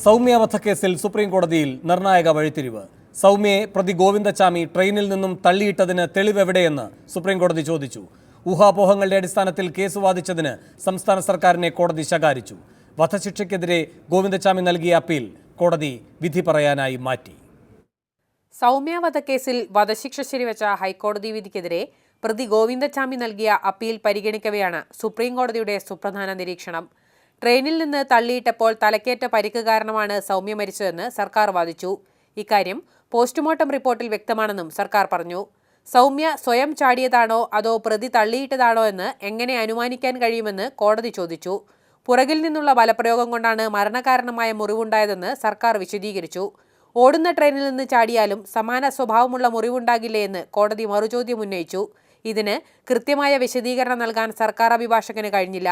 സൗമ്യ വധക്കേസിൽ സുപ്രീം കോടതിയിൽ നിർണായക വഴിത്തിരിവ്. സൗമ്യയെ പ്രതി ഗോവിന്ദച്ചാമി ട്രെയിനിൽ നിന്നും തള്ളിയിട്ടതിന് തെളിവെവിടെയെന്ന് സുപ്രീം കോടതി ചോദിച്ചു. ഊഹാപോഹങ്ങളുടെ അടിസ്ഥാനത്തിൽ കേസ് വാദിച്ചതിന് സംസ്ഥാന സർക്കാരിനെ കോടതി ശകാരിച്ചു. വധശിക്ഷയ്ക്കെതിരെ ഗോവിന്ദച്ചാമി നൽകിയ അപ്പീൽ കോടതി വിധി പറയാനായി മാറ്റി. സൗമ്യ വധക്കേസിൽ വധശിക്ഷ ശരിവെച്ച ഹൈക്കോടതി വിധിക്കെതിരെ പ്രതി ഗോവിന്ദച്ചാമി നൽകിയ അപ്പീൽ പരിഗണിക്കവെയാണ് സുപ്രീം കോടതിയുടെ സുപ്രധാന നിരീക്ഷണം. ട്രെയിനിൽ നിന്ന് തള്ളിയിട്ടപ്പോൾ തലക്കേറ്റ പരിക്ക് കാരണമാണ് സൗമ്യ മരിച്ചതെന്ന് സർക്കാർ വാദിച്ചു. ഇക്കാര്യം പോസ്റ്റ്മോർട്ടം റിപ്പോർട്ടിൽ വ്യക്തമാണെന്നും സർക്കാർ പറഞ്ഞു. സൗമ്യ സ്വയം ചാടിയതാണോ അതോ പ്രതി തള്ളിയിട്ടതാണോ എന്ന് എങ്ങനെ അനുമാനിക്കാൻ കഴിയുമെന്ന് കോടതി ചോദിച്ചു. പുറകിൽ നിന്നുള്ള ബലപ്രയോഗം കൊണ്ടാണ് മരണകാരണമായ മുറിവുണ്ടായതെന്ന് സർക്കാർ വിശദീകരിച്ചു. ഓടുന്ന ട്രെയിനിൽ നിന്ന് ചാടിയാലും സമാന സ്വഭാവമുള്ള മുറിവുണ്ടാകില്ലേ എന്ന് കോടതി മറുചോദ്യം ഉന്നയിച്ചു. ഇതിന് കൃത്യമായ വിശദീകരണം നൽകാൻ സർക്കാർ അഭിഭാഷകന് കഴിഞ്ഞില്ല.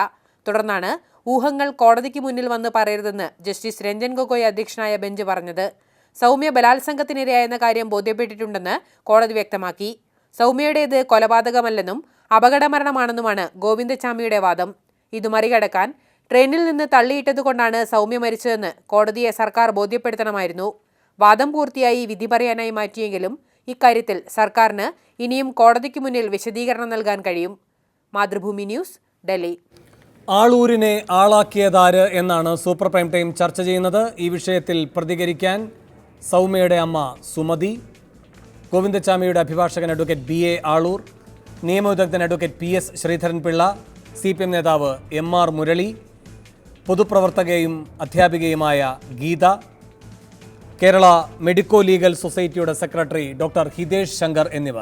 തുടർന്നാണ് ഊഹങ്ങൾ കോടതിക്ക് മുന്നിൽ വന്ന് പറയരുതെന്ന് ജസ്റ്റിസ് രഞ്ജൻ ഗൊഗോയ് അധ്യക്ഷനായ ബെഞ്ച് പറഞ്ഞത്. സൗമ്യ ബലാത്സംഗത്തിനിരയായെന്ന കാര്യം ബോധ്യപ്പെട്ടിട്ടുണ്ടെന്ന് കോടതി വ്യക്തമാക്കി. സൗമ്യയുടേത് കൊലപാതകമല്ലെന്നും അപകടമരണമാണെന്നുമാണ് ഗോവിന്ദച്ചാമിയുടെ വാദം. ഇത് മറികടക്കാൻ ട്രെയിനിൽ നിന്ന് തള്ളിയിട്ടതുകൊണ്ടാണ് സൗമ്യ മരിച്ചതെന്ന് കോടതിയെ സർക്കാർ ബോധ്യപ്പെടുത്തണമായിരുന്നു. വാദം പൂർത്തിയായി വിധി പറയാനായി മാറ്റിയെങ്കിലും ഇക്കാര്യത്തിൽ സർക്കാരിന് ഇനിയും കോടതിക്ക് മുന്നിൽ വിശദീകരണം നൽകാൻ കഴിയും. മാതൃഭൂമി ന്യൂസ്, ഡൽഹി. ആളൂരിനെ ആളാക്കിയതാര് എന്നാണ് സൂപ്പർ പ്രൈം ടൈം ചർച്ച ചെയ്യുന്നത്. ഈ വിഷയത്തിൽ പ്രതികരിക്കാൻ സൗമ്യയുടെ അമ്മ സുമതി, ഗോവിന്ദച്ചാമിയുടെ അഭിഭാഷകൻ advocate BA Aloor, നിയമവിദഗ്ധൻ advocate PS Sreedharan Pillai, CPM നേതാവ് MR Murali, പൊതുപ്രവർത്തകയും അധ്യാപികയുമായ Geetha, Kerala medico legal സൊസൈറ്റിയുടെ സെക്രട്ടറി ഡോക്ടർ ഹിതേഷ് ശങ്കർ എന്നിവർ.